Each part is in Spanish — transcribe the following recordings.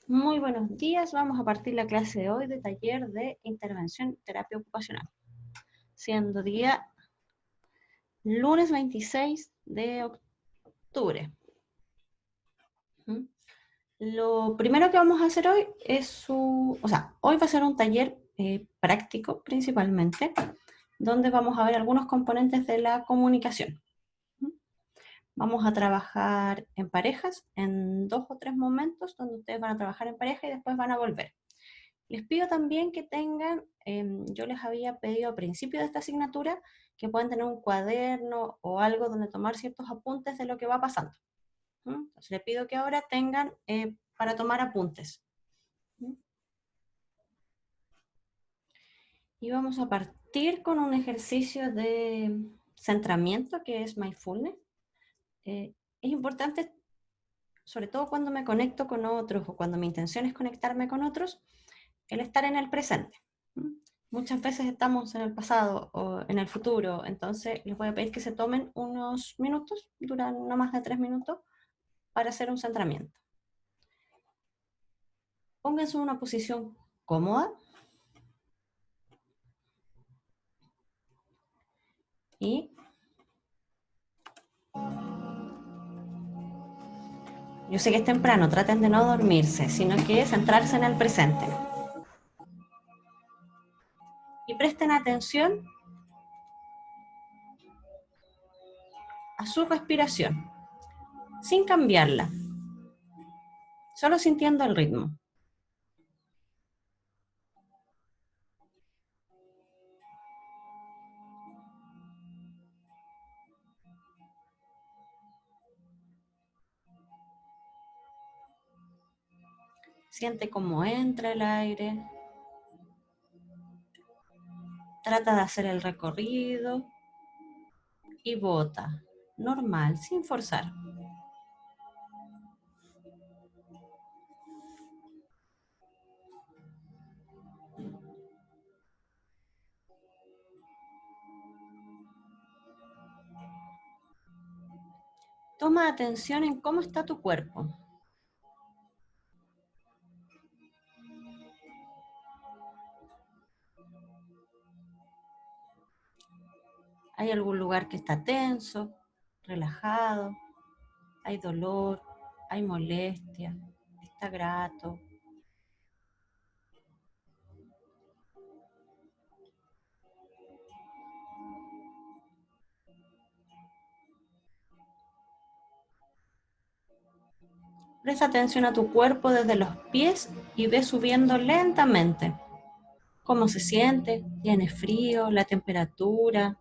Muy buenos días, vamos a partir la clase de hoy de taller de intervención terapia ocupacional, siendo día lunes 26 de octubre. Lo primero que vamos a hacer hoy es hoy va a ser un taller práctico principalmente, donde vamos a ver algunos componentes de la comunicación. Vamos a trabajar en parejas en 2 o 3 momentos, donde ustedes van a trabajar en pareja y después van a volver. Les pido también que tengan, yo les había pedido al principio de esta asignatura que puedan tener un cuaderno o algo donde tomar ciertos apuntes de lo que va pasando. Entonces les pido que ahora tengan para tomar apuntes. Y vamos a partir con un ejercicio de centramiento que es mindfulness. Es importante, sobre todo cuando me conecto con otros o cuando mi intención es conectarme con otros, el estar en el presente. Muchas veces estamos en el pasado o en el futuro, entonces les voy a pedir que se tomen unos minutos, duran no más de 3 minutos, para hacer un centramiento. Pónganse en una posición cómoda y yo sé que es temprano, traten de no dormirse, sino que centrarse en el presente. Y presten atención a su respiración, sin cambiarla, solo sintiendo el ritmo. Siente cómo entra el aire, trata de hacer el recorrido y bota, normal, sin forzar. Toma atención en cómo está tu cuerpo. ¿Hay algún lugar que está tenso, relajado? ¿Hay dolor? ¿Hay molestia? ¿Está grato? Presta atención a tu cuerpo desde los pies y ve subiendo lentamente. ¿Cómo se siente? ¿Tiene frío? ¿La temperatura?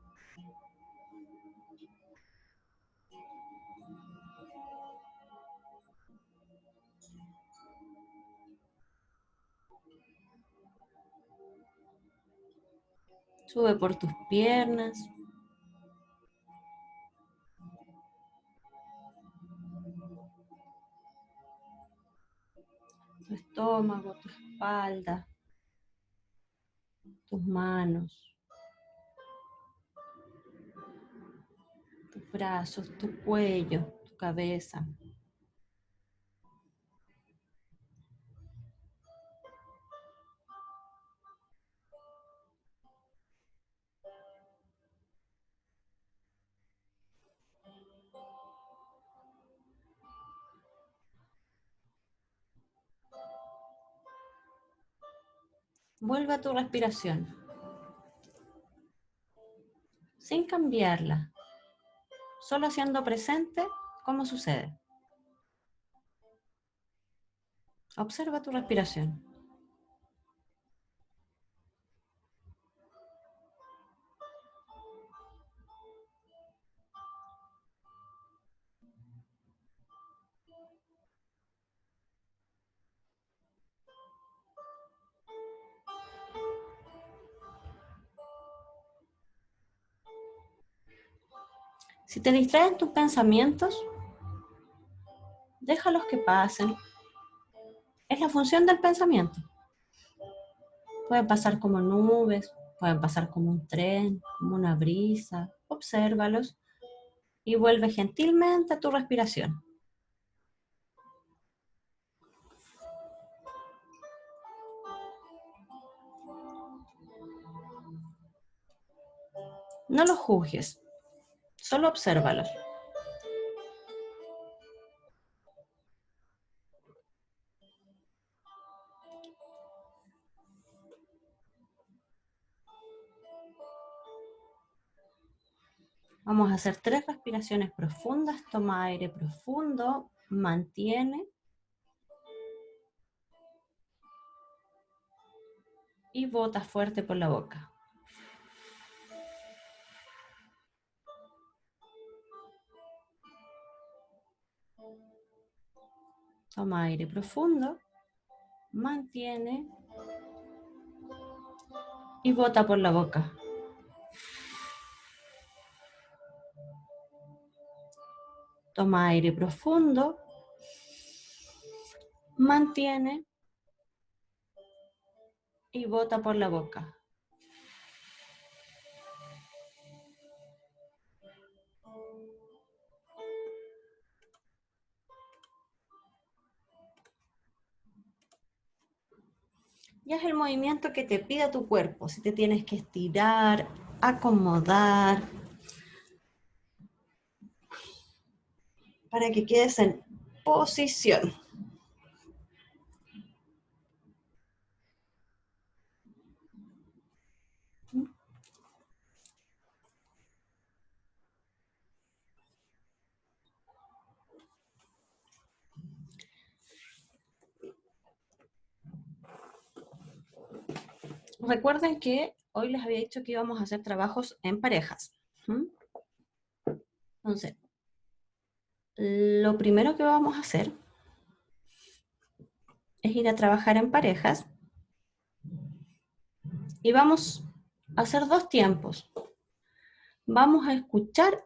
Sube por tus piernas. Tu estómago, tu espalda, tus manos, tus brazos, tu cuello, tu cabeza. Vuelve a tu respiración, sin cambiarla, solo haciendo presente cómo sucede. Observa tu respiración. Si te distraen tus pensamientos, déjalos que pasen. Es la función del pensamiento. Pueden pasar como nubes, pueden pasar como un tren, como una brisa. Obsérvalos y vuelve gentilmente a tu respiración. No los juzgues, solo obsérvalos. Vamos a hacer 3 respiraciones profundas. Toma aire profundo, mantiene y bota fuerte por la boca. Toma aire profundo, mantiene y bota por la boca. Toma aire profundo, mantiene y bota por la boca. Y es el movimiento que te pida tu cuerpo. Si te tienes que estirar, acomodar, para que quedes en posición. Recuerden que hoy les había dicho que íbamos a hacer trabajos en parejas. Entonces, lo primero que vamos a hacer es ir a trabajar en parejas y vamos a hacer 2 tiempos. Vamos a escuchar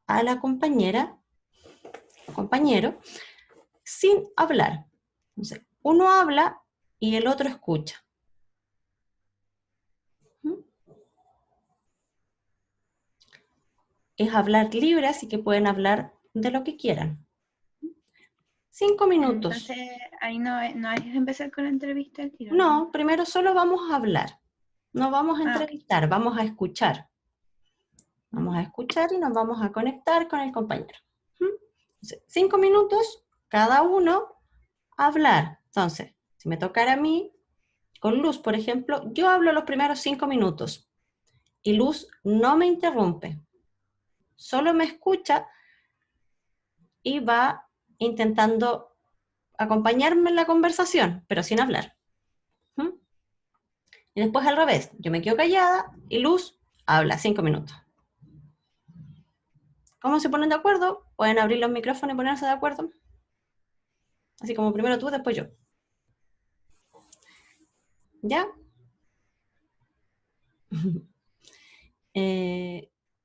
a la compañera, compañero, sin hablar. Entonces, uno habla y el otro escucha. Es hablar libre, así que pueden hablar de lo que quieran. 5 minutos. Entonces, ahí no hay que empezar con la entrevista al tiro. No, primero solo vamos a hablar. No vamos a entrevistar, vamos a escuchar. Vamos a escuchar y nos vamos a conectar con el compañero. Entonces, 5 minutos, cada uno a hablar. Entonces, si me tocara a mí, con Luz, por ejemplo, yo hablo los primeros 5 minutos y Luz no me interrumpe. Solo me escucha y va intentando acompañarme en la conversación, pero sin hablar. Y después al revés, yo me quedo callada y Luz habla 5 minutos. ¿Cómo se ponen de acuerdo? Pueden abrir los micrófonos y ponerse de acuerdo. Así como primero tú, después yo. ¿Ya?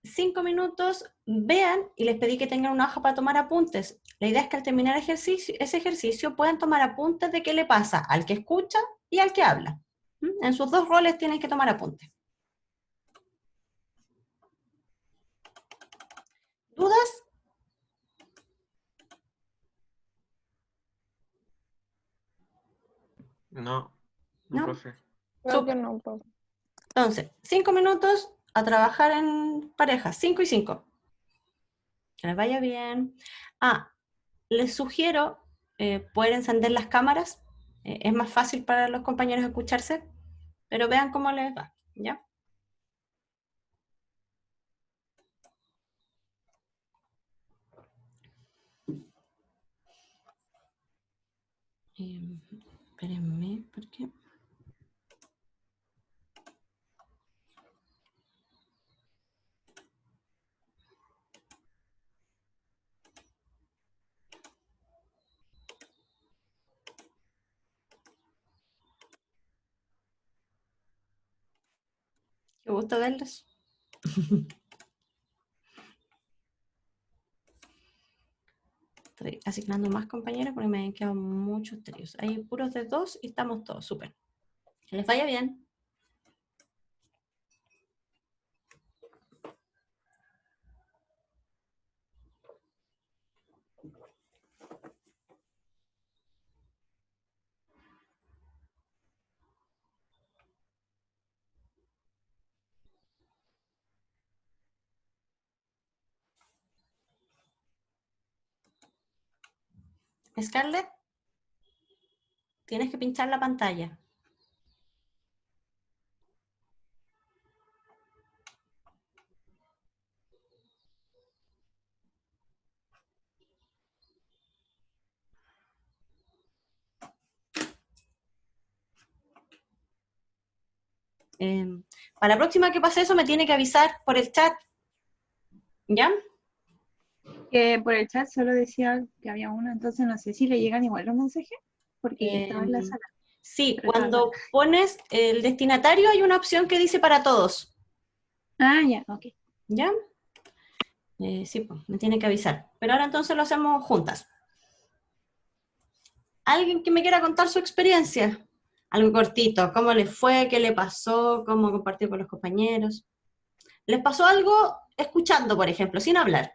5 minutos, vean, y les pedí que tengan una hoja para tomar apuntes. La idea es que al terminar ese ejercicio puedan tomar apuntes de qué le pasa al que escucha y al que habla. En sus 2 roles tienen que tomar apuntes. ¿Dudas? No, ¿No? profe. Creo que no, profe. Entonces, 5 minutos a trabajar en pareja, 5 y 5. Que les vaya bien. Les sugiero poder encender las cámaras. Es más fácil para los compañeros escucharse, pero vean cómo les va, ¿ya? Espérenme, ¿por qué? Qué gusto verlos. Estoy asignando más compañeros porque me han quedado muchos tríos. Hay puros de 2 y estamos todos, súper. Que les vaya bien. Scarlett, tienes que pinchar la pantalla. Para la próxima que pase eso me tiene que avisar por el chat. ¿Ya? Que por el chat solo decía que había uno, entonces no sé si le llegan igual los mensajes, porque yo estaba en la sala. Sí, pero cuando pones el destinatario hay una opción que dice para todos. Ah, ya, ok. ¿Ya? Sí, pues, me tiene que avisar. Pero ahora entonces lo hacemos juntas. ¿Alguien que me quiera contar su experiencia? Algo cortito, ¿cómo les fue? ¿Qué le pasó? ¿Cómo compartió con los compañeros? ¿Les pasó algo escuchando, por ejemplo, sin hablar?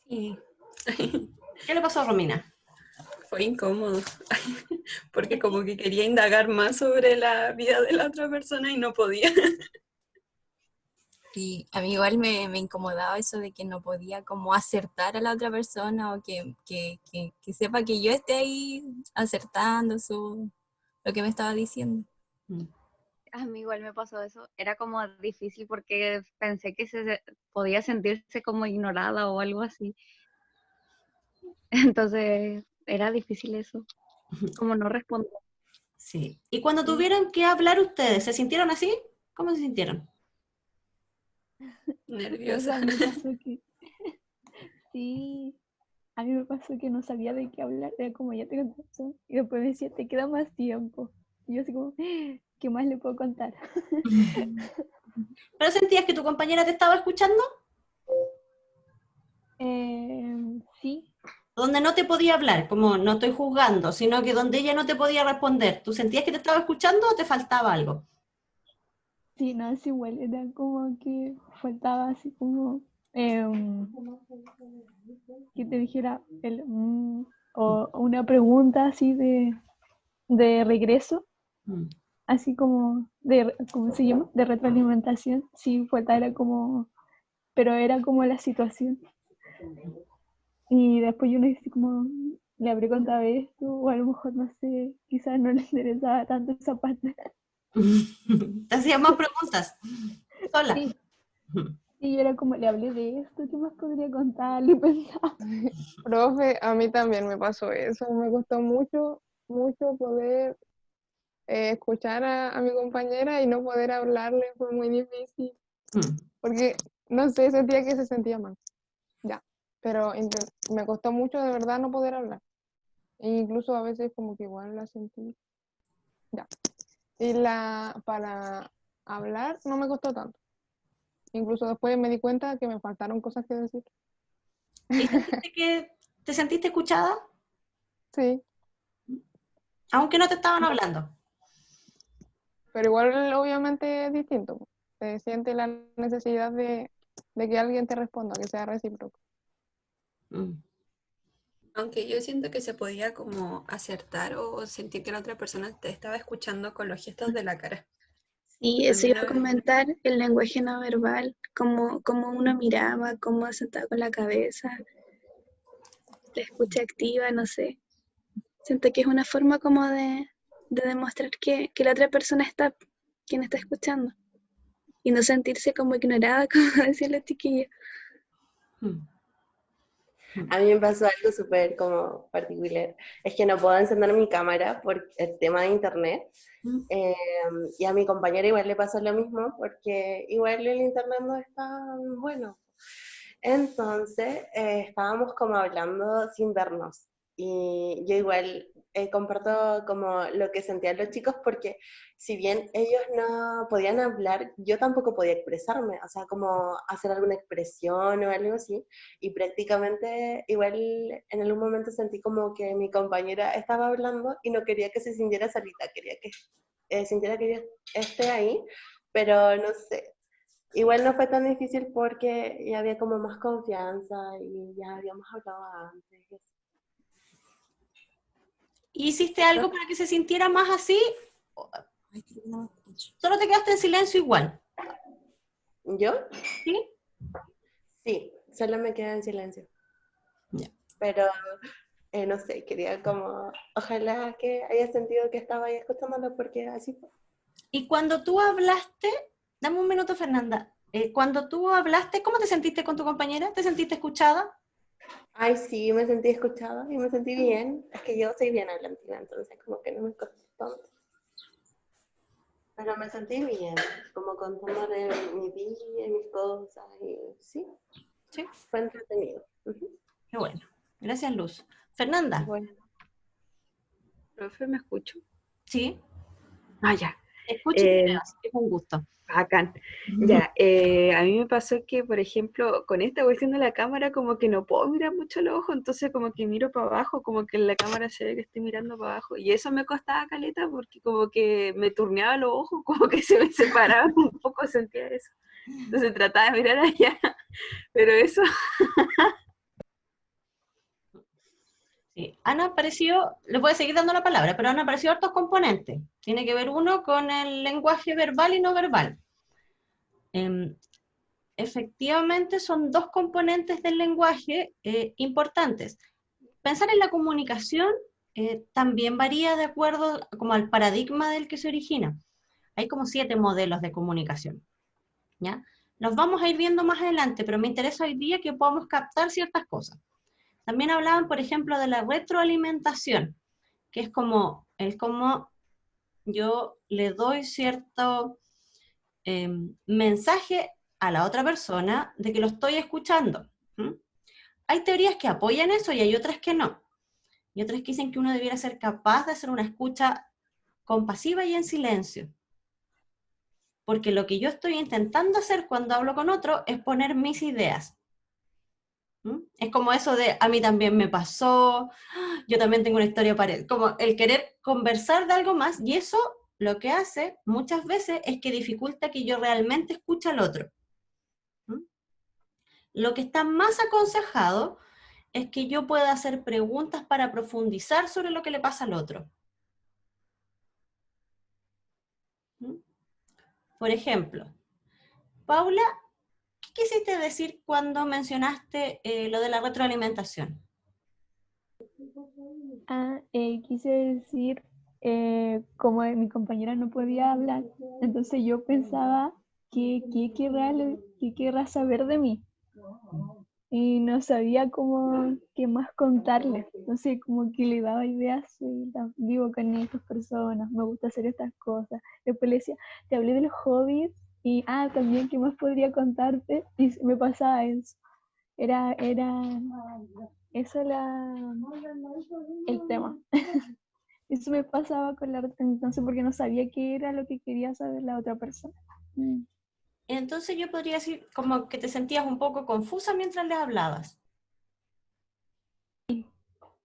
Sí. ¿Qué le pasó a Romina? Fue incómodo, porque como que quería indagar más sobre la vida de la otra persona y no podía. Y a mí igual me incomodaba eso de que no podía como acertar a la otra persona o que sepa que yo esté ahí acertando lo que me estaba diciendo. A mí igual me pasó eso. Era como difícil porque pensé que podía sentirse como ignorada o algo así. Entonces era difícil eso, como no responder. Sí. ¿Y cuando tuvieron que hablar ustedes, se sintieron así? ¿Cómo se sintieron? Nerviosa. A mí me pasó que, sí, a mí me pasó que no sabía de qué hablar, era como ya tengo razón, y después me decía, te queda más tiempo. Y yo así como, ¿qué más le puedo contar? ¿Pero sentías que tu compañera te estaba escuchando? Sí, Donde no te podía hablar, como no estoy juzgando, sino que donde ella no te podía responder. ¿Tú sentías que te estaba escuchando o te faltaba algo? sí, no, es igual, era como que faltaba así como que te dijera o una pregunta así de regreso, así como ¿cómo se llama? De retroalimentación, sí, faltaba, era como, pero era como la situación. Y después yo le dije como, le habré contado esto, o a lo mejor, no sé, quizás no le interesaba tanto esa parte. Te hacía más preguntas, sola. Sí, y yo era como, le hablé de esto, ¿qué más podría contarle? Y pensaba, Profe, a mí también me pasó eso, me costó mucho, mucho poder escuchar a mi compañera y no poder hablarle, fue muy difícil, porque, no sé, sentía que se sentía mal, ya, pero me costó mucho de verdad no poder hablar, e incluso a veces como que igual la sentí, ya, y para hablar no me costó tanto, incluso después me di cuenta que me faltaron cosas que decir. ¿Y te sentiste escuchada? Sí. Aunque no te estaban hablando. Pero igual obviamente es distinto, po. Se siente la necesidad de que alguien te responda, que sea recíproco. Aunque yo siento que se podía como acertar o sentir que la otra persona te estaba escuchando con los gestos de la cara. Sí, eso También iba a comentar, el lenguaje no verbal, cómo uno miraba, cómo sentaba con la cabeza, la escucha activa, no sé. Siento que es una forma como de demostrar que la otra persona está, quien está escuchando. Y no sentirse como ignorada, como decía la chiquilla. A mí me pasó algo súper como particular. Es que no puedo encender mi cámara por el tema de internet. Y a mi compañera igual le pasó lo mismo porque igual el internet no es tan bueno. Entonces estábamos como hablando sin vernos. Y yo igual comparto como lo que sentían los chicos porque si bien ellos no podían hablar, yo tampoco podía expresarme, o sea, como hacer alguna expresión o algo así. Y prácticamente igual en algún momento sentí como que mi compañera estaba hablando y no quería que se sintiera solita, quería que sintiera que yo esté ahí, pero no sé. Igual no fue tan difícil porque ya había como más confianza y ya habíamos hablado antes. ¿Hiciste algo para que se sintiera más así? ¿Solo te quedaste en silencio igual? ¿Yo? ¿Sí? Sí, solo me quedé en silencio. Ya. Pero no sé, quería como, ojalá que haya sentido que estaba ahí escuchándolo porque así fue. Y cuando tú hablaste, dame un minuto, Fernanda, cuando tú hablaste, ¿cómo te sentiste con tu compañera? ¿Te sentiste escuchada? Ay, sí, me sentí escuchada y me sentí bien. Es que yo soy bien hablantina, entonces como que no me costó tanto. Pero me sentí bien, como contándole mi día y mis cosas, y sí, Sí. fue entretenido. Qué bueno. Gracias, Luz. Fernanda. Bueno. Profe, ¿me escucho? Sí. Ah, ya. Escucho y te veo, así que es un gusto. Bacán. Ya, a mí me pasó que, por ejemplo, con esta cuestión de la cámara, como que no puedo mirar mucho los ojos, entonces como que miro para abajo, como que en la cámara se ve que estoy mirando para abajo, y eso me costaba caleta porque como que me turneaba los ojos, como que se me separaban un poco, sentía eso. Entonces trataba de mirar allá, pero eso... Sí. Han aparecido, les voy a seguir dando la palabra, pero han aparecido hartos componentes. Tiene que ver uno con el lenguaje verbal y no verbal. Efectivamente son dos componentes del lenguaje importantes. Pensar en la comunicación también varía de acuerdo como al paradigma del que se origina. Hay como 7 modelos de comunicación, ¿ya? Los vamos a ir viendo más adelante, pero me interesa hoy día que podamos captar ciertas cosas. También hablaban, por ejemplo, de la retroalimentación, que es como yo le doy cierto mensaje a la otra persona de que lo estoy escuchando. Hay teorías que apoyan eso y hay otras que no. Y otras que dicen que uno debiera ser capaz de hacer una escucha compasiva y en silencio. Porque lo que yo estoy intentando hacer cuando hablo con otro es poner mis ideas. Es como eso de, a mí también me pasó, yo también tengo una historia parecida, como el querer conversar de algo más, y eso lo que hace muchas veces es que dificulta que yo realmente escuche al otro. Lo que está más aconsejado es que yo pueda hacer preguntas para profundizar sobre lo que le pasa al otro. Por ejemplo, Paula, ¿qué quisiste decir cuando mencionaste lo de la retroalimentación? Quise decir, como mi compañera no podía hablar, entonces yo pensaba qué querrá saber de mí. Y no sabía cómo qué más contarle. Entonces como que le daba ideas, vivo con estas personas, me gusta hacer estas cosas. Después le decía, te hablé de los hobbies y también qué más podría contarte, y me pasaba eso. Era eso el tema. Eso me pasaba con la entonces porque no sabía qué era lo que quería saber la otra persona. Entonces yo podría decir como que te sentías un poco confusa mientras le hablabas.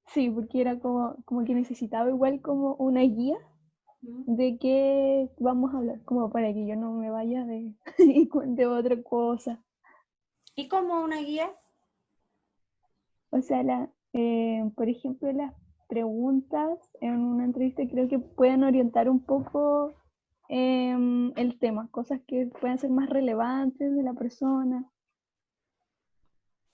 Sí, porque era como que necesitaba igual como una guía de qué vamos a hablar, como para que yo no me vaya y cuente otra cosa. ¿Y cómo una guía? O sea, por ejemplo, las preguntas en una entrevista creo que pueden orientar un poco el tema, cosas que pueden ser más relevantes de la persona.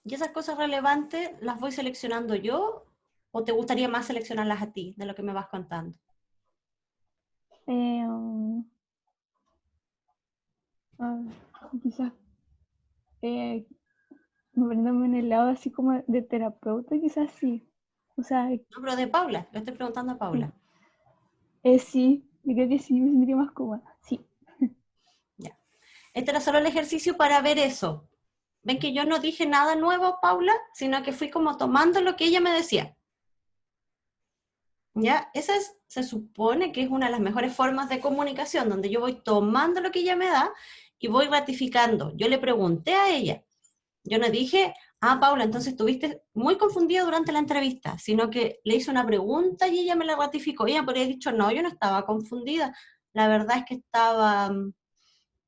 ¿Y esas cosas relevantes las voy seleccionando yo o te gustaría más seleccionarlas a ti de lo que me vas contando? Quizás poniéndome en el lado así como de terapeuta, quizás sí. O sea, No, pero de Paula, le estoy preguntando a Paula. Sí, yo creo que sí, me sentiría más cómoda, sí. Ya. Este era solo el ejercicio para ver eso. ¿Ven que yo no dije nada nuevo, Paula? Sino que fui como tomando lo que ella me decía. ¿Ya? Esa se supone que es una de las mejores formas de comunicación, donde yo voy tomando lo que ella me da y voy ratificando. Yo le pregunté a ella. Yo no dije, Paula, entonces estuviste muy confundida durante la entrevista, sino que le hice una pregunta y ella me la ratificó. Ella podría haber dicho, no, yo no estaba confundida. La verdad es que estaba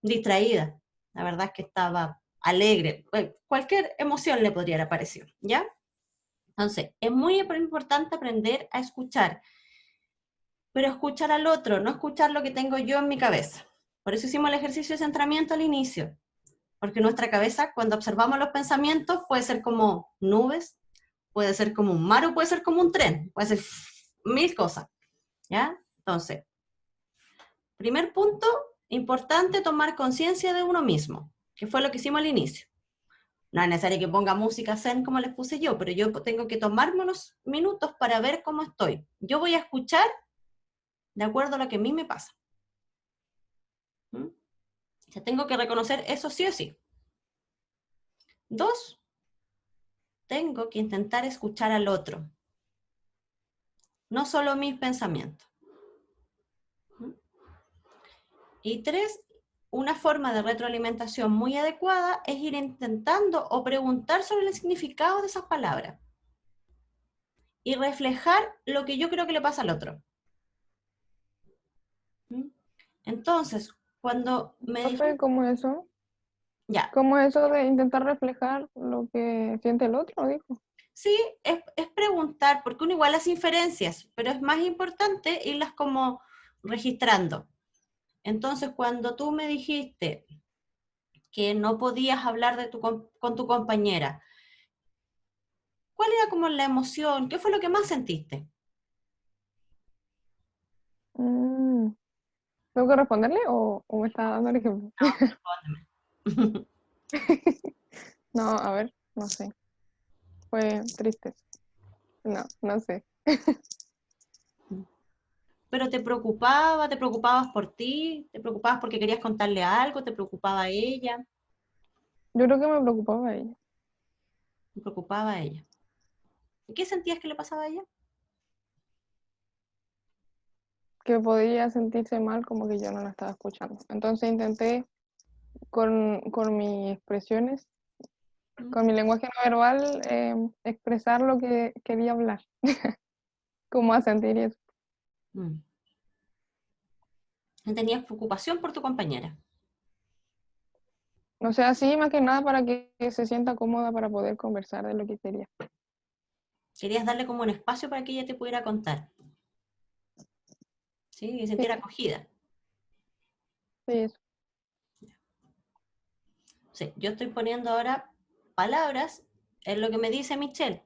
distraída. La verdad es que estaba alegre. Cualquier emoción le podría haber aparecido, ¿ya? Entonces, es muy importante aprender a escuchar, pero escuchar al otro, no escuchar lo que tengo yo en mi cabeza. Por eso hicimos el ejercicio de centramiento al inicio, porque nuestra cabeza, cuando observamos los pensamientos, puede ser como nubes puede ser como un mar o puede ser como un tren, puede ser mil cosas, ¿ya? Entonces, primer punto, importante tomar conciencia de uno mismo, que fue lo que hicimos al inicio. No es necesario que ponga música zen como les puse yo, pero yo tengo que tomarme unos minutos para ver cómo estoy. Yo voy a escuchar de acuerdo a lo que a mí me pasa. ¿Mm? O sea, tengo que reconocer eso sí o sí. 2, tengo que intentar escuchar al otro, no solo mis pensamientos. ¿Mm? Y 3, una forma de retroalimentación muy adecuada es ir intentando o preguntar sobre el significado de esas palabras y reflejar lo que yo creo que le pasa al otro. ¿Mm? Entonces, cuando me Profe, ¿cómo eso? ya, ¿Cómo eso de intentar reflejar lo que siente el otro, dijo? sí, es preguntar, porque uno igual hace inferencias, pero es más importante irlas como registrando. Entonces, cuando tú me dijiste que no podías hablar con tu compañera, ¿cuál era como la emoción? ¿Qué fue lo que más sentiste? Mm, ¿Tengo que responderle o me está dando el ejemplo? Respóndeme. No, a ver, no sé. Fue triste. No, no sé. ¿Pero te preocupabas por ti, te preocupabas porque querías contarle algo, te preocupaba a ella, Yo creo que me preocupaba ella. te preocupaba a ella? ¿Y qué sentías que le pasaba a ella? Que podía sentirse mal como que yo no la estaba escuchando. Entonces intenté con mis expresiones, con mi lenguaje no verbal, expresar lo que quería hablar. Cómo a sentir eso. Mm. ¿Tenías preocupación por tu compañera? O sea, sí, más que nada para que se sienta cómoda para poder conversar de lo que quería. Querías darle como un espacio para que ella te pudiera contar, ¿sí? Que sintiera acogida. Sí, eso. Sí, yo estoy poniendo ahora palabras en lo que me dice Michelle,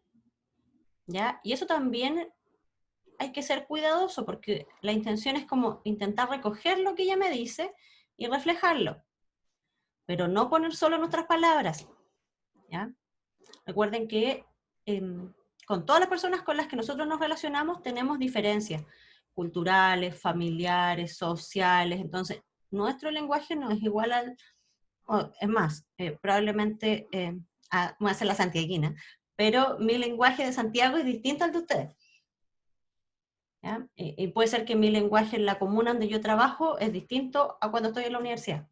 ¿ya? Y eso también hay que ser cuidadoso porque la intención es como intentar recoger lo que ella me dice y reflejarlo, pero no poner solo nuestras palabras, ¿ya? Recuerden que con todas las personas con las que nosotros nos relacionamos tenemos diferencias culturales, familiares, sociales, entonces nuestro lenguaje no es igual al, es más, probablemente, voy a hacer la santiaguina, pero mi lenguaje de Santiago es distinto al de ustedes. ¿Ya? Y puede ser que mi lenguaje en la comuna donde yo trabajo es distinto a cuando estoy en la universidad.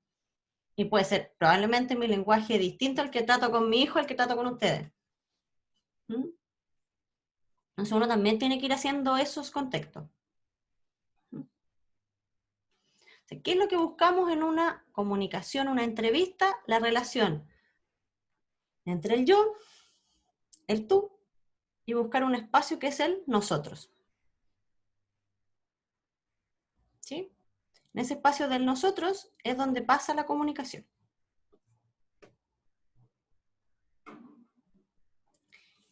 Y puede ser probablemente mi lenguaje distinto al que trato con mi hijo, al que trato con ustedes. ¿Mm? Entonces uno también tiene que ir haciendo esos contextos. ¿Mm? ¿Qué es lo que buscamos en una comunicación, una entrevista? La relación entre el yo, el tú, y buscar un espacio que es el nosotros. ¿Sí? En ese espacio del nosotros es donde pasa la comunicación.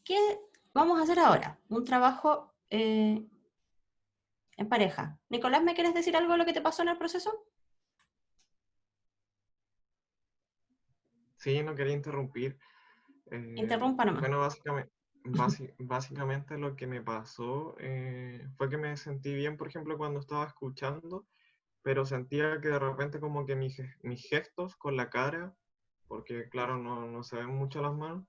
¿Qué vamos a hacer ahora? Un trabajo en pareja. Nicolás, ¿me quieres decir algo de lo que te pasó en el proceso? Sí, no quería interrumpir. Interrumpa nomás. Bueno, básicamente lo que me pasó fue que me sentí bien, por ejemplo, cuando estaba escuchando, pero sentía que de repente como que mis gestos con la cara, porque claro, no se ven mucho las manos,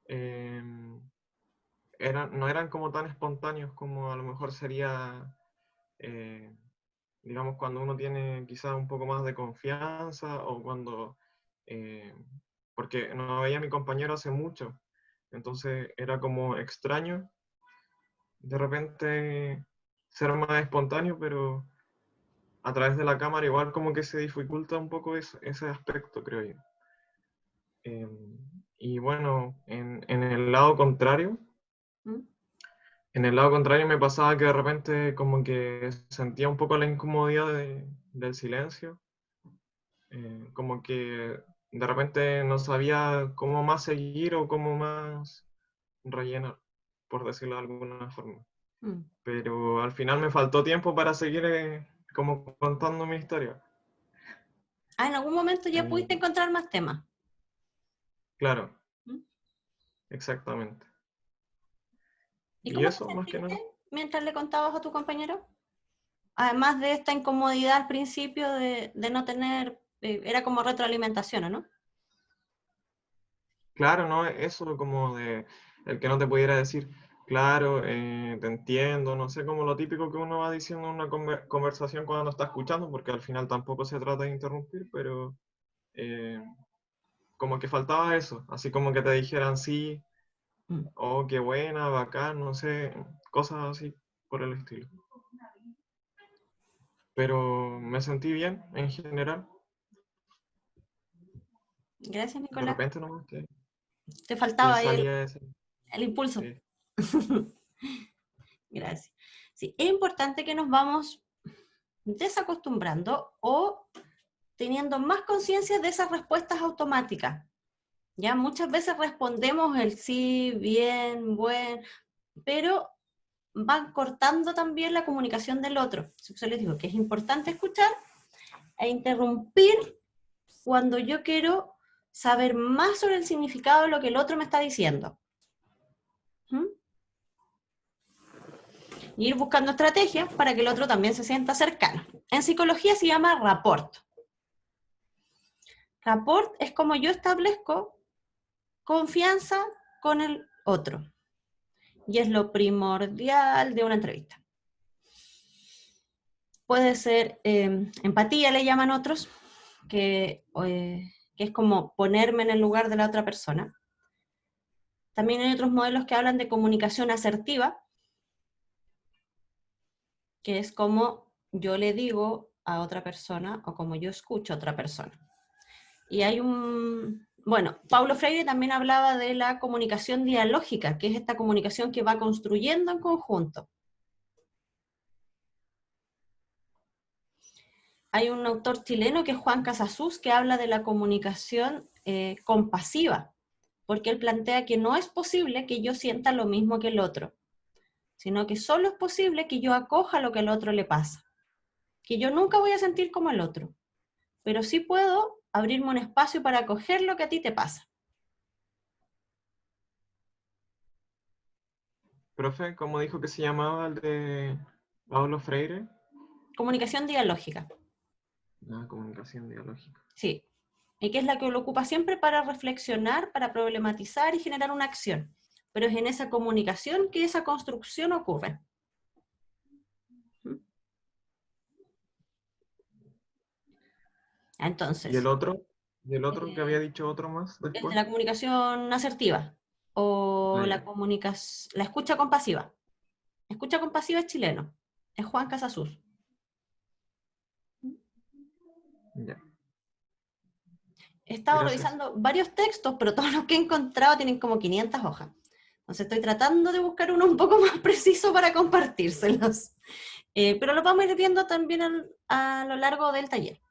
eh, no eran como tan espontáneos como a lo mejor sería, eh, digamos, cuando uno tiene quizás un poco más de confianza o cuando, eh, porque no veía a mi compañero hace mucho, entonces era como extraño de repente ser más espontáneo, pero a través de la cámara igual como que se dificulta un poco ese aspecto, creo yo. Y bueno, en el lado contrario, ¿Mm? en el lado contrario me pasaba que de repente como que sentía un poco la incomodidad del silencio, como que de repente no sabía cómo más seguir o cómo más rellenar. por decirlo de alguna forma. Pero al final me faltó tiempo para seguir como contando mi historia. En algún momento ya pudiste encontrar más temas. Claro, exactamente. ¿Y cómo eso, te más que nada. sentiste mientras le contabas a tu compañero? Además de esta incomodidad al principio de no tener, era como retroalimentación, ¿o no? Claro, ¿no? Eso como de el que no te pudiera decir, claro, te entiendo, no sé, como lo típico que uno va diciendo en una conversación cuando está escuchando, porque al final tampoco se trata de interrumpir, pero como que faltaba eso, así como que te dijeran sí, oh, qué buena, bacán, no sé, cosas así por el estilo. Pero me sentí bien en general. Gracias, De Nicolás. repente nomás que Te faltaba salía ese. el impulso. Sí. Gracias. Sí, es importante que nos vamos desacostumbrando o teniendo más conciencia de esas respuestas automáticas. Ya muchas veces respondemos el sí, bien, bueno, pero van cortando también la comunicación del otro. Por eso les digo que es importante escuchar e interrumpir cuando yo quiero saber más sobre el significado de lo que el otro me está diciendo. Y ir buscando estrategias para que el otro también se sienta cercano. En psicología se llama rapport. Rapport es como yo establezco confianza con el otro. Y es lo primordial de una entrevista. Puede ser empatía, le llaman otros, que es como ponerme en el lugar de la otra persona. También hay otros modelos que hablan de comunicación asertiva, que es como yo le digo a otra persona o como yo escucho a otra persona. Y hay bueno, Paulo Freire también hablaba de la comunicación dialógica, que es esta comunicación que va construyendo en conjunto. Hay un autor chileno que es Juan Casasus, que habla de la comunicación compasiva, porque él plantea que no es posible que yo sienta lo mismo que el otro, sino que solo es posible que yo acoja lo que al otro le pasa, que yo nunca voy a sentir como el otro, pero sí puedo abrirme un espacio para acoger lo que a ti te pasa. Profe, ¿cómo dijo que se llamaba el de Paulo Freire? Comunicación dialógica. Comunicación dialógica. Sí, y que es la que lo ocupa siempre para reflexionar, para problematizar y generar una acción. Pero es en esa comunicación que esa construcción ocurre. Entonces. ¿Y el otro? ¿Y el otro que había dicho otro más Es después? de la comunicación asertiva o la escucha compasiva. Escucha compasiva es chileno, es Juan Casasus. Ya. He estado Gracias. revisando varios textos, pero todos los que he encontrado tienen como 500 hojas. Entonces estoy tratando de buscar uno un poco más preciso para compartírselos. Pero lo vamos a ir viendo también a lo largo del taller.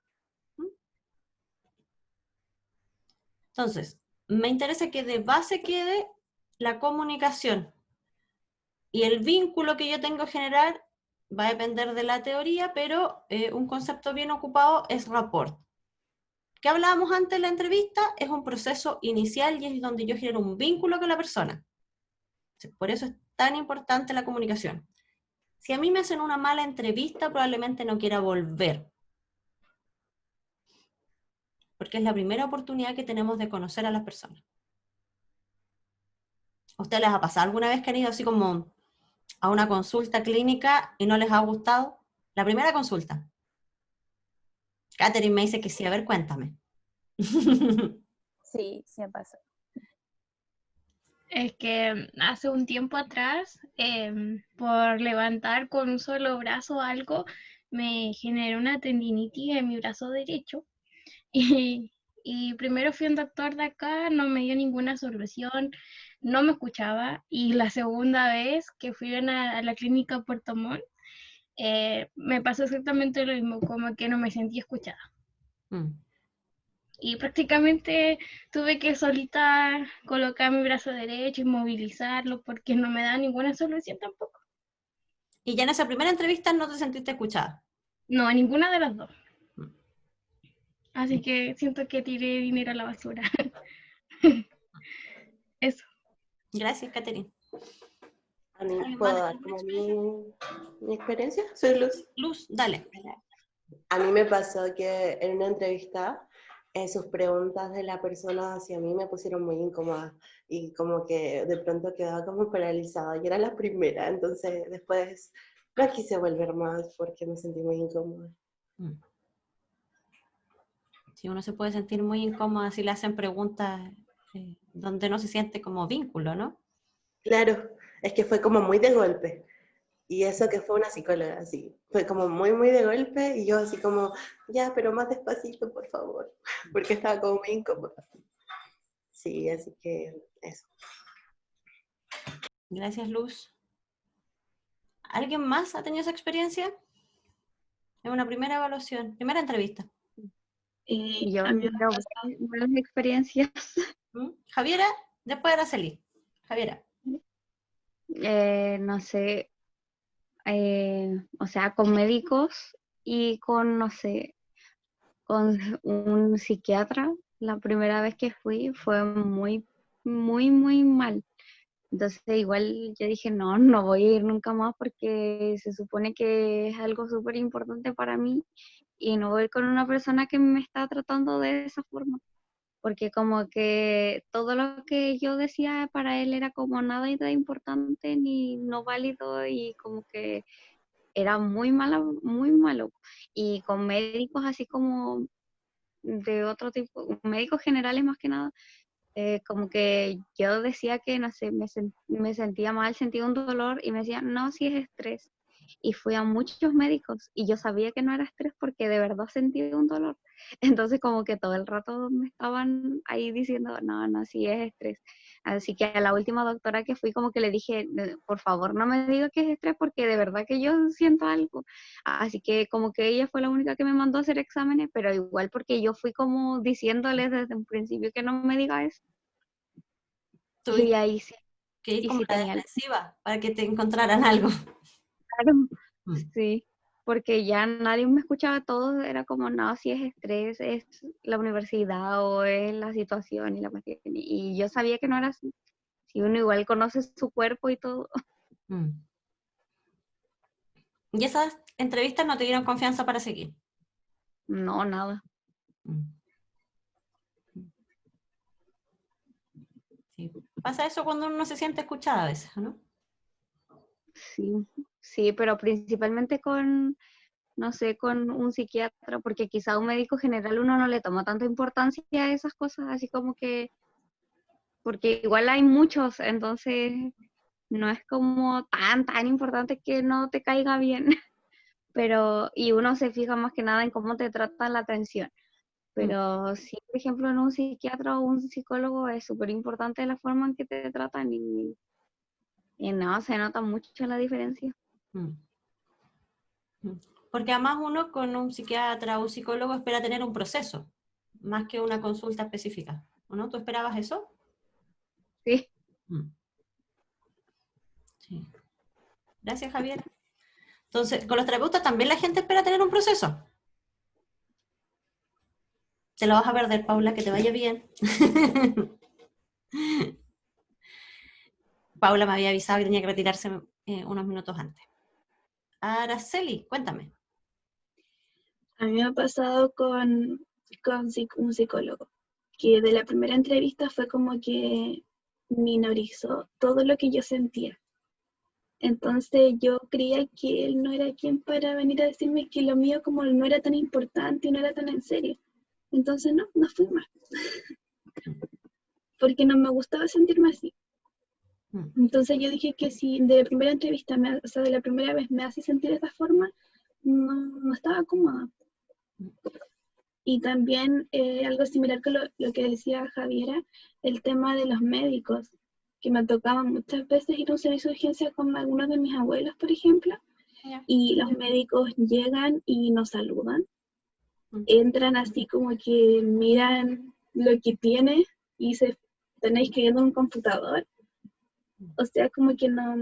Entonces, me interesa que de base quede la comunicación. Y el vínculo que yo tengo que generar va a depender de la teoría, pero un concepto bien ocupado es rapport. ¿Qué hablábamos antes en la entrevista? Es un proceso inicial y es donde yo genero un vínculo con la persona. Por eso es tan importante la comunicación. Si a mí me hacen una mala entrevista, probablemente no quiera volver. Porque es la primera oportunidad que tenemos de conocer a las personas. ¿A ustedes les ha pasado alguna vez que han ido así como a una consulta clínica y no les ha gustado? La primera consulta. Catherine me dice que sí, a ver, cuéntame. Sí, sí me pasa. Es que hace un tiempo atrás, por levantar con un solo brazo algo, me generó una tendinitis en mi brazo derecho. Y primero fui a un doctor de acá, no me dio ninguna solución, no me escuchaba. Y la segunda vez que fui a la clínica Puerto Montt, me pasó exactamente lo mismo, como que no me sentí escuchada. Y prácticamente tuve que solita colocar mi brazo derecho y movilizarlo porque no me da ninguna solución tampoco. ¿Y ya en esa primera entrevista no te sentiste escuchada? No, ninguna de las dos. Así que siento que tiré dinero a la basura. Eso. Gracias, Catherine. A mí, ¿puedo dar como mi experiencia? Soy Luz. Luz, dale. A mí me pasó que en una entrevista sus preguntas de la persona hacia mí me pusieron muy incómoda y como que de pronto quedaba como paralizada y era la primera, entonces después no quise volver más porque me sentí muy incómoda. Sí, uno se puede sentir muy incómoda si le hacen preguntas donde no se siente como vínculo, ¿no? Claro, es que fue como muy de golpe. Y eso que fue una psicóloga, así. Fue como muy, muy de golpe y yo así como, ya, pero más despacito, por favor. Porque estaba como muy incómoda. Sí, así que eso. Gracias, Luz. ¿Alguien más ha tenido esa experiencia? En una primera evaluación, primera entrevista. Yo no tengo buenas experiencias. Javiera, después de Araceli. Javiera. No sé, o sea, con médicos y con, no sé, con un psiquiatra. La primera vez que fui fue muy, muy, muy mal. Entonces igual yo dije, no, no voy a ir nunca más porque se supone que es algo súper importante para mí y no voy con una persona que me está tratando de esa forma. Porque como que todo lo que yo decía para él era como nada de importante ni no válido y como que era muy malo, muy malo. Y con médicos así como de otro tipo, médicos generales más que nada, como que yo decía que, no sé, me sentía mal, sentía un dolor y me decían, no, si es estrés. Y fui a muchos médicos y yo sabía que no era estrés porque de verdad sentía un dolor. Entonces como que todo el rato me estaban ahí diciendo, no, no, si es estrés. Así que a la última doctora que fui como que le dije, por favor no me diga que es estrés porque de verdad que yo siento algo. Así que como que ella fue la única que me mandó a hacer exámenes, pero igual porque yo fui como diciéndole desde un principio que no me diga eso. Y ahí sí. Que ir y como sí la tenía defensiva para que te encontraran algo. Claro, sí, porque ya nadie me escuchaba, todo era como, no, si es estrés, es la universidad o es la situación y la cuestión. Y yo sabía que no era así. Si uno igual conoce su cuerpo y todo. ¿Y esas entrevistas no te dieron confianza para seguir? No, nada. Sí. Pasa eso cuando uno no se siente escuchada a veces, ¿no? Sí, sí, pero principalmente con, no sé, con un psiquiatra, porque quizá un médico general uno no le toma tanta importancia a esas cosas, así como que, porque igual hay muchos, entonces no es como tan importante que no te caiga bien, pero, y uno se fija más que nada en cómo te tratan la atención. Pero si, por ejemplo, en un psiquiatra o un psicólogo es súper importante la forma en que te tratan y no, se nota mucho la diferencia. Porque además uno con un psiquiatra o un psicólogo espera tener un proceso, más que una consulta específica, ¿o no? ¿Tú esperabas eso? Sí. Sí. Gracias, Javier. Entonces, con los terapeutas también la gente espera tener un proceso. Te lo vas a perder, Paula, que te vaya bien. Paula me había avisado que tenía que retirarse unos minutos antes. Araceli, cuéntame. A mí me ha pasado con un psicólogo, que de la primera entrevista fue como que minorizó todo lo que yo sentía. Entonces yo creía que él no era quien para venir a decirme que lo mío como no era tan importante y no era tan en serio. Entonces no fui más. Porque no me gustaba sentirme así. Entonces yo dije que si de la primera entrevista, o sea, de la primera vez me hace sentir de esa forma, no estaba cómoda. Y también algo similar con lo que decía Javiera, el tema de los médicos, que me tocaba muchas veces ir a un servicio de urgencia con algunos de mis abuelos, por ejemplo, y los médicos llegan y nos saludan. entran así como que miran lo que tiene y se están escribiendo en un computador. O sea, como que no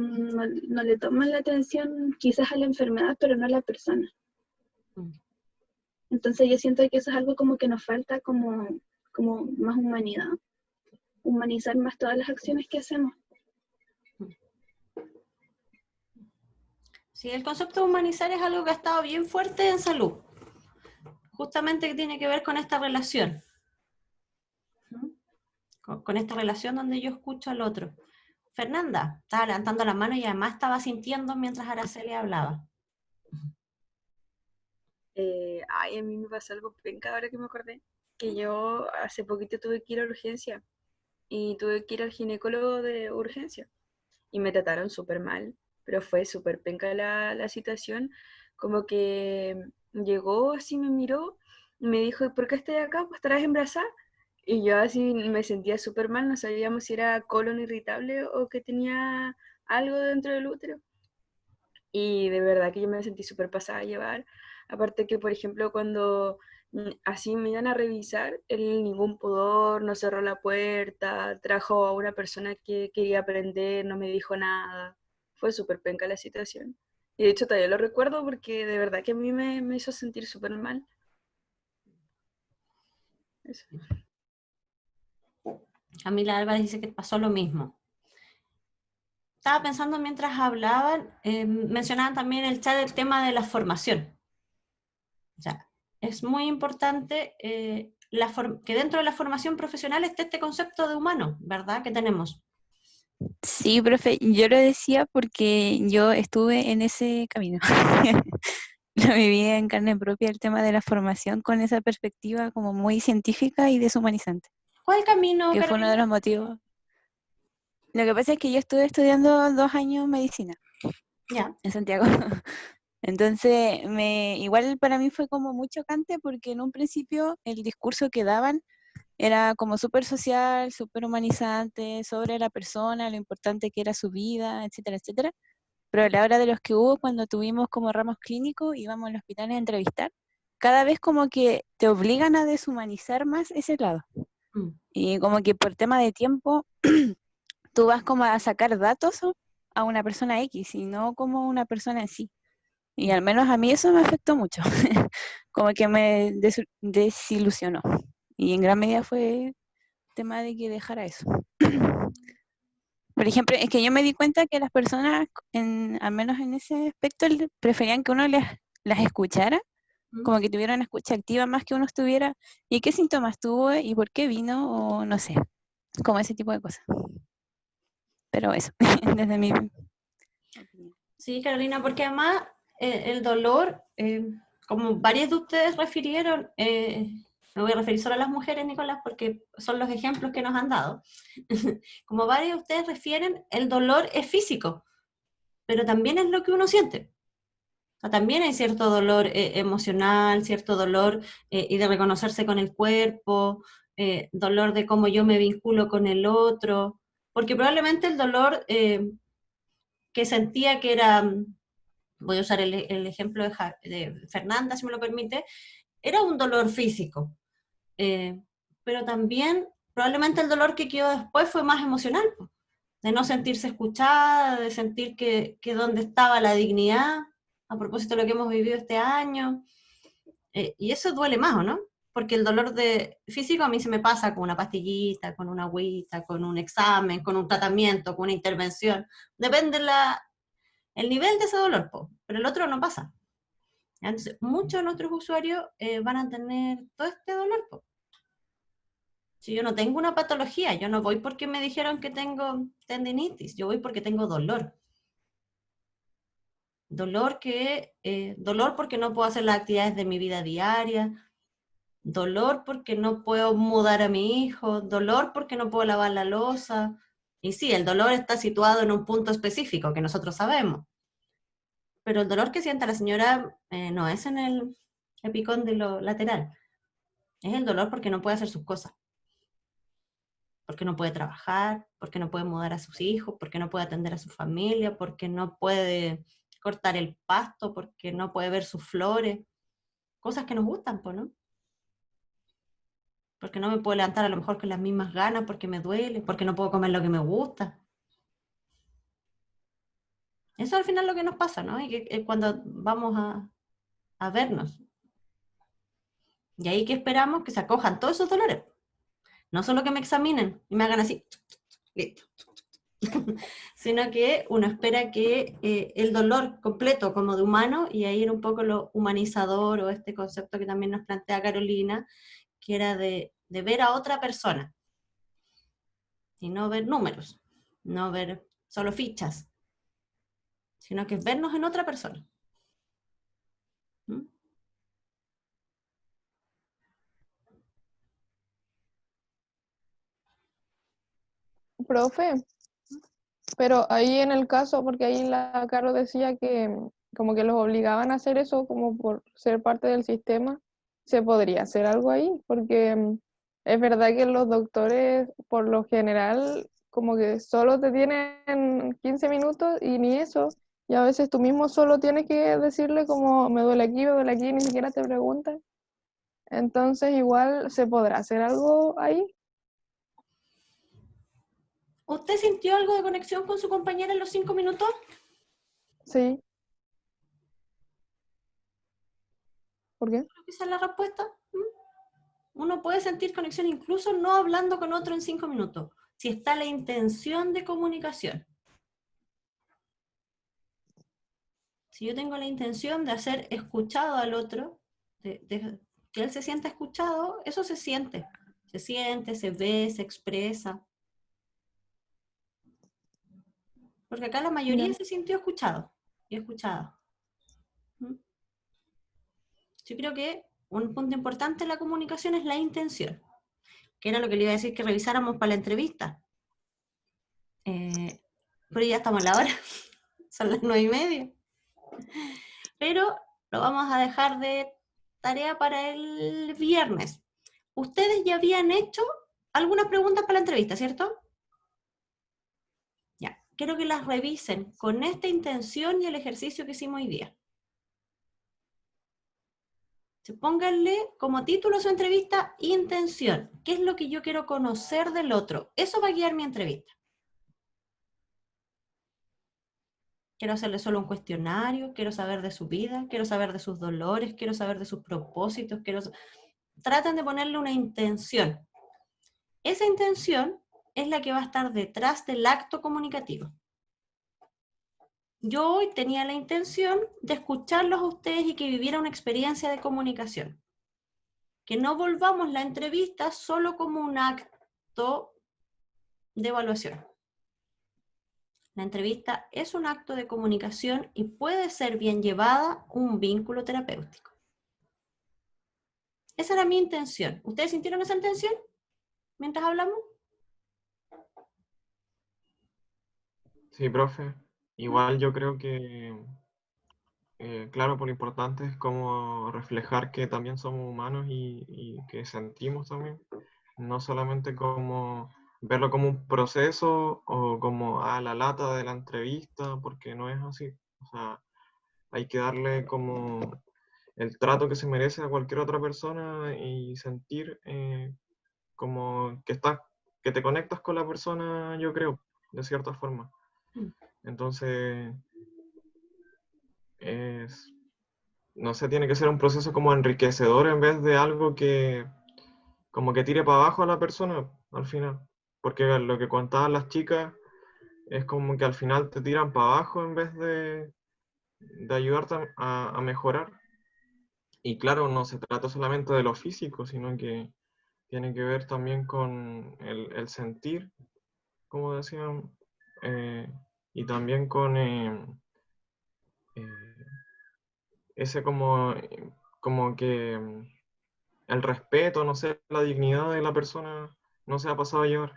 le toman la atención quizás a la enfermedad, pero no a la persona. Entonces yo siento que eso es algo como que nos falta como más humanidad. Humanizar más todas las acciones que hacemos. Sí, el concepto de humanizar es algo que ha estado bien fuerte en salud. Justamente que tiene que ver con esta relación. Con esta relación donde yo escucho al otro. Fernanda estaba levantando la mano y además estaba sintiendo mientras Araceli hablaba. A mí me pasó algo penca ahora que me acordé, que yo hace poquito tuve que ir a urgencia y tuve que ir al ginecólogo de urgencia y me trataron súper mal, pero fue súper penca la situación, como que llegó así, me miró y me dijo, ¿por qué estás acá? ¿Pues estarás embarazada? Y yo así me sentía súper mal, no sabíamos si era colon irritable o que tenía algo dentro del útero. Y de verdad que yo me sentí súper pasada a llevar. Aparte que, por ejemplo, cuando así me iban a revisar, él ningún pudor, no cerró la puerta, trajo a una persona que quería aprender, no me dijo nada. Fue súper penca la situación. Y de hecho todavía lo recuerdo porque de verdad que a mí me hizo sentir súper mal. Eso. Camila Álvarez dice que pasó lo mismo. Estaba pensando mientras hablaban, mencionaban también en el chat el tema de la formación. O sea, es muy importante que dentro de la formación profesional esté este concepto de humano, ¿verdad? Que tenemos. Sí, profe, yo lo decía porque yo estuve en ese camino. Lo viví en carne propia el tema de la formación con esa perspectiva como muy científica y deshumanizante. ¿Cuál camino, que Carolina? fue uno de los motivos. Lo que pasa es que yo estuve estudiando 2 años medicina en Santiago. Entonces, igual para mí fue como muy chocante porque en un principio el discurso que daban era como súper social, súper humanizante, sobre la persona, lo importante que era su vida, etcétera, etcétera. Pero a la hora de los que hubo, cuando tuvimos como ramos clínicos, íbamos al hospital a entrevistar, cada vez como que te obligan a deshumanizar más ese lado. Y como que por tema de tiempo, tú vas como a sacar datos a una persona X y no como una persona en sí. Y al menos a mí eso me afectó mucho, como que me desilusionó. Y en gran medida fue tema de que dejara eso. Por ejemplo, es que yo me di cuenta que las personas, al menos en ese aspecto, preferían que uno las escuchara, como que tuviera una escucha activa más que uno estuviera, ¿y qué síntomas tuvo y por qué vino? O no sé, como ese tipo de cosas. Pero eso, desde mi opinión. Sí, Carolina, porque además el dolor, como varios de ustedes refirieron, me voy a referir solo a las mujeres, Nicolás, porque son los ejemplos que nos han dado. Como varios de ustedes refieren, el dolor es físico, pero también es lo que uno siente. O sea, también hay cierto dolor emocional, cierto dolor y de reconocerse con el cuerpo, dolor de cómo yo me vinculo con el otro, porque probablemente el dolor que sentía que era, voy a usar el ejemplo de Fernanda, si me lo permite, era un dolor físico, pero también probablemente el dolor que quedó después fue más emocional, de no sentirse escuchada, de sentir que dónde estaba la dignidad, a propósito de lo que hemos vivido este año, y eso duele más, ¿o no? Porque el dolor físico a mí se me pasa con una pastillita, con una agüita, con un examen, con un tratamiento, con una intervención, depende el nivel de ese dolor, pero el otro no pasa. Entonces, muchos de nuestros usuarios van a tener todo este dolor. Si yo no tengo una patología, yo no voy porque me dijeron que tengo tendinitis, yo voy porque tengo dolor. Dolor porque no puedo hacer las actividades de mi vida diaria, dolor porque no puedo mudar a mi hijo, dolor porque no puedo lavar la loza. Y sí, el dolor está situado en un punto específico que nosotros sabemos. Pero el dolor que sienta la señora no es en el epicóndilo lateral, es el dolor porque no puede hacer sus cosas, porque no puede trabajar, porque no puede mudar a sus hijos, porque no puede atender a su familia, porque no puede cortar el pasto, porque no puede ver sus flores, cosas que nos gustan, ¿no? porque no me puedo levantar a lo mejor con las mismas ganas, porque me duele, porque no puedo comer lo que me gusta. Eso al final es lo que nos pasa, ¿no? Y que cuando vamos a vernos. Y ahí que esperamos que se acojan todos esos dolores. No solo que me examinen y me hagan así, listo. Sino que uno espera que el dolor completo como de humano, y ahí era un poco lo humanizador o este concepto que también nos plantea Carolina, que era de ver a otra persona y no ver números, no ver solo fichas, sino que vernos en otra persona. ¿Mm? Profe, pero ahí en el caso, porque ahí la Caro decía que como que los obligaban a hacer eso como por ser parte del sistema, ¿se podría hacer algo ahí? Porque es verdad que los doctores por lo general como que solo te tienen 15 minutos y ni eso, y a veces tú mismo solo tienes que decirle como me duele aquí, ni siquiera te preguntan. Entonces igual se podrá hacer algo ahí. ¿Usted sintió algo de conexión con su compañera en los 5 minutos? Sí. ¿Por qué? Esa es la respuesta. Uno puede sentir conexión incluso no hablando con otro en 5 minutos, si está la intención de comunicación. Si yo tengo la intención de hacer escuchado al otro, de que él se sienta escuchado, eso se siente, se ve, se expresa. Porque acá la mayoría se sintió escuchado y escuchada. Yo creo que un punto importante en la comunicación es la intención, que era lo que le iba a decir que revisáramos para la entrevista. Pero ya estamos a la hora, son las 9:30. Pero lo vamos a dejar de tarea para el viernes. Ustedes ya habían hecho algunas preguntas para la entrevista, ¿cierto? Ya, quiero que las revisen con esta intención y el ejercicio que hicimos hoy día. Pónganle como título a su entrevista, intención. ¿Qué es lo que yo quiero conocer del otro? Eso va a guiar mi entrevista. Quiero hacerle solo un cuestionario, quiero saber de su vida, quiero saber de sus dolores, quiero saber de sus propósitos, Traten de ponerle una intención. Esa intención es la que va a estar detrás del acto comunicativo. Yo hoy tenía la intención de escucharlos a ustedes y que viviera una experiencia de comunicación. Que no volvamos la entrevista solo como un acto de evaluación. La entrevista es un acto de comunicación y puede ser bien llevada un vínculo terapéutico. Esa era mi intención. ¿Ustedes sintieron esa intención mientras hablamos? Sí, profe. Igual yo creo que, claro, por lo importante es como reflejar que también somos humanos y que sentimos también. No solamente como verlo como un proceso o como la lata de la entrevista, porque no es así. O sea, hay que darle como el trato que se merece a cualquier otra persona y sentir como que te conectas con la persona, yo creo, de cierta forma. Entonces, no sé, tiene que ser un proceso como enriquecedor en vez de algo que como que tire para abajo a la persona al final. Porque lo que contaban las chicas es como que al final te tiran para abajo en vez de ayudarte a mejorar. Y claro, no se trata solamente de lo físico, sino que tiene que ver también con el sentir, como decían, y también con ese como que el respeto, no sé, la dignidad de la persona no se ha pasado a llevar.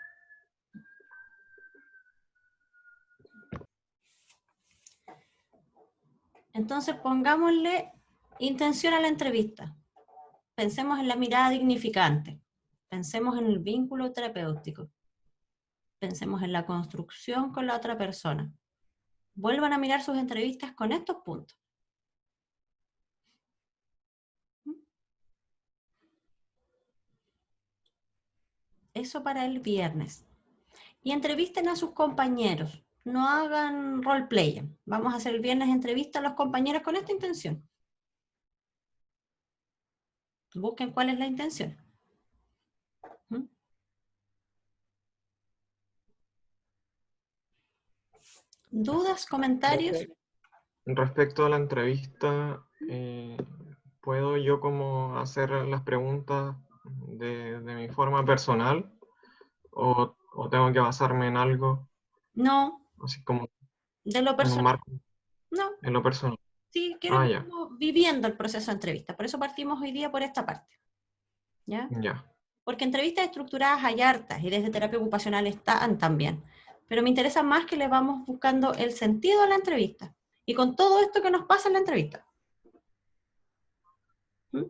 Entonces pongámosle intención a la entrevista. Pensemos en la mirada dignificante. Pensemos en el vínculo terapéutico. Pensemos en la construcción con la otra persona. Vuelvan a mirar sus entrevistas con estos puntos. Eso para el viernes. Y entrevisten a sus compañeros. No hagan roleplay. Vamos a hacer el viernes entrevista a los compañeros con esta intención. Busquen cuál es la intención. ¿Mm? ¿Dudas, comentarios? Respecto a la entrevista, ¿puedo yo como hacer las preguntas de mi forma personal? ¿O tengo que basarme en algo? No. Así como de lo en un personal. marco. No. En lo personal. Sí, quiero que estemos viviendo el proceso de entrevista. Por eso partimos hoy día por esta parte. ¿Ya? Ya. Porque entrevistas estructuradas hay hartas y desde terapia ocupacional están también. Pero me interesa más que le vamos buscando el sentido a la entrevista. Y con todo esto que nos pasa en la entrevista. ¿Mm?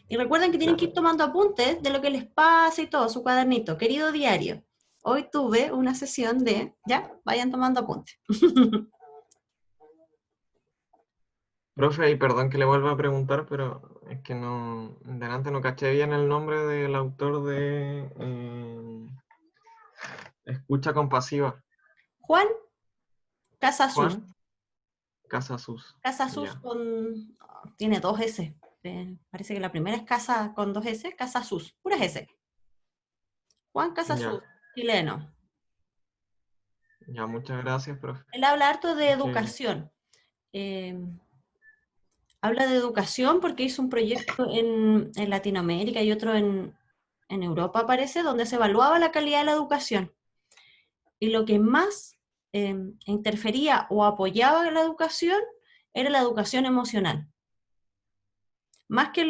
Y recuerden que tienen que ir tomando apuntes de lo que les pasa y todo, su cuadernito. Querido diario, hoy tuve una sesión de... Ya, vayan tomando apuntes. Profe, y perdón que le vuelva a preguntar, pero es que no, delante no caché bien el nombre del autor de Escucha Compasiva. Juan Casasus. Juan Casasus. Casasus con... tiene 2 S. Parece que la primera es Casa con 2 S. Casasus, puras S. Juan Casasus, chileno. Ya, muchas gracias, profe. Él habla harto de educación. Habla de educación porque hizo un proyecto en Latinoamérica y otro en Europa, parece, donde se evaluaba la calidad de la educación. Y lo que más interfería o apoyaba la educación era la educación emocional. Más que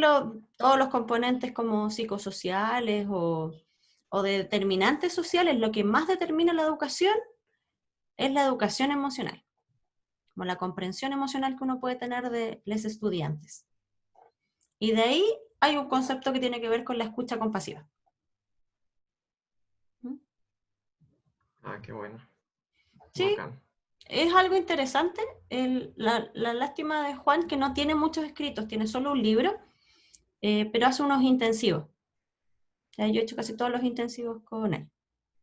todos los componentes como psicosociales o de determinantes sociales, lo que más determina la educación es la educación emocional, como la comprensión emocional que uno puede tener de los estudiantes. Y de ahí hay un concepto que tiene que ver con la escucha compasiva. Ah, qué bueno. Sí, bacán. Es algo interesante. La lástima de Juan que no tiene muchos escritos, tiene solo un libro, pero hace unos intensivos. Ya, yo he hecho casi todos los intensivos con él.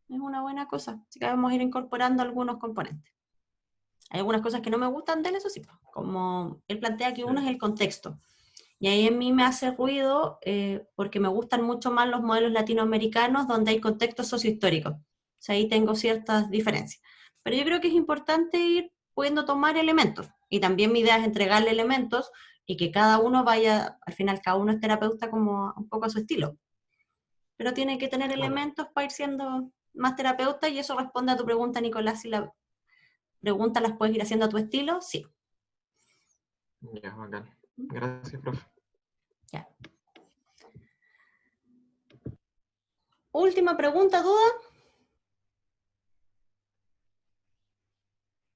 Es una buena cosa, así que vamos a ir incorporando algunos componentes. Hay algunas cosas que no me gustan de él, eso sí, como él plantea que uno es el contexto. Y ahí en mí me hace ruido porque me gustan mucho más los modelos latinoamericanos donde hay contextos sociohistóricos. O sea, ahí tengo ciertas diferencias. Pero yo creo que es importante ir pudiendo tomar elementos. Y también mi idea es entregarle elementos y que cada uno vaya, al final cada uno es terapeuta como un poco a su estilo. Pero tiene que tener elementos para ir siendo más terapeuta y eso responde a tu pregunta, Nicolás, si la pregunta las puedes ir haciendo a tu estilo, sí. Ya, bacán. Gracias, profe. Ya. Última pregunta, ¿duda?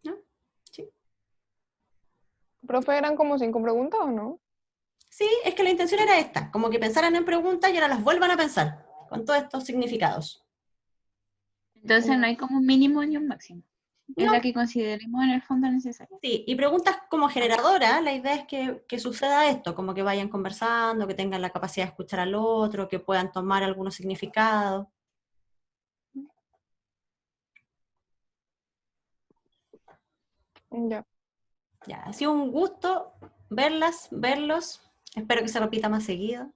¿No? Sí. ¿Profe, eran como 5 preguntas o no? Sí, es que la intención era esta, como que pensaran en preguntas y ahora las vuelvan a pensar, con todos estos significados. Entonces no hay como un mínimo ni un máximo. Es No. la que consideremos en el fondo necesaria. Sí, y preguntas como generadora, la idea es que suceda esto, como que vayan conversando, que tengan la capacidad de escuchar al otro, que puedan tomar algunos significados. Ya. Ya, ha sido un gusto verlos. Espero que se repita más seguido.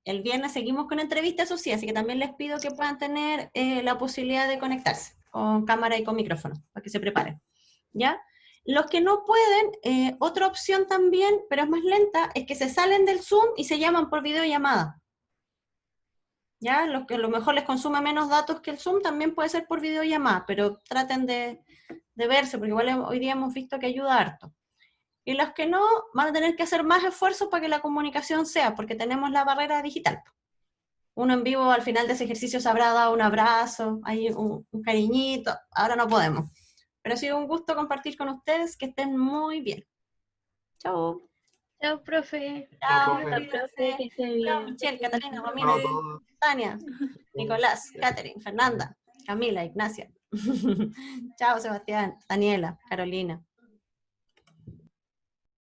El viernes seguimos con entrevistas, eso sí, así que también les pido que puedan tener la posibilidad de conectarse con cámara y con micrófono, para que se preparen. ¿Ya? Los que no pueden, otra opción también, pero es más lenta, es que se salen del Zoom y se llaman por videollamada. ¿Ya? Los que a lo mejor les consume menos datos que el Zoom también puede ser por videollamada, pero traten de verse, porque igual hoy día hemos visto que ayuda harto. Y los que no, van a tener que hacer más esfuerzos para que la comunicación sea, porque tenemos la barrera digital. Uno en vivo al final de ese ejercicio se habrá dado un abrazo, hay un cariñito, ahora no podemos. Pero ha sido un gusto compartir con ustedes, que estén muy bien. Chao. Chao, profe. Chao, profe, que esté bien. Chao, Michelle, Catalina, Romina, Tania, Nicolás, Catherine, Fernanda, Camila, Ignacia. Chao, Sebastián, Daniela, Carolina.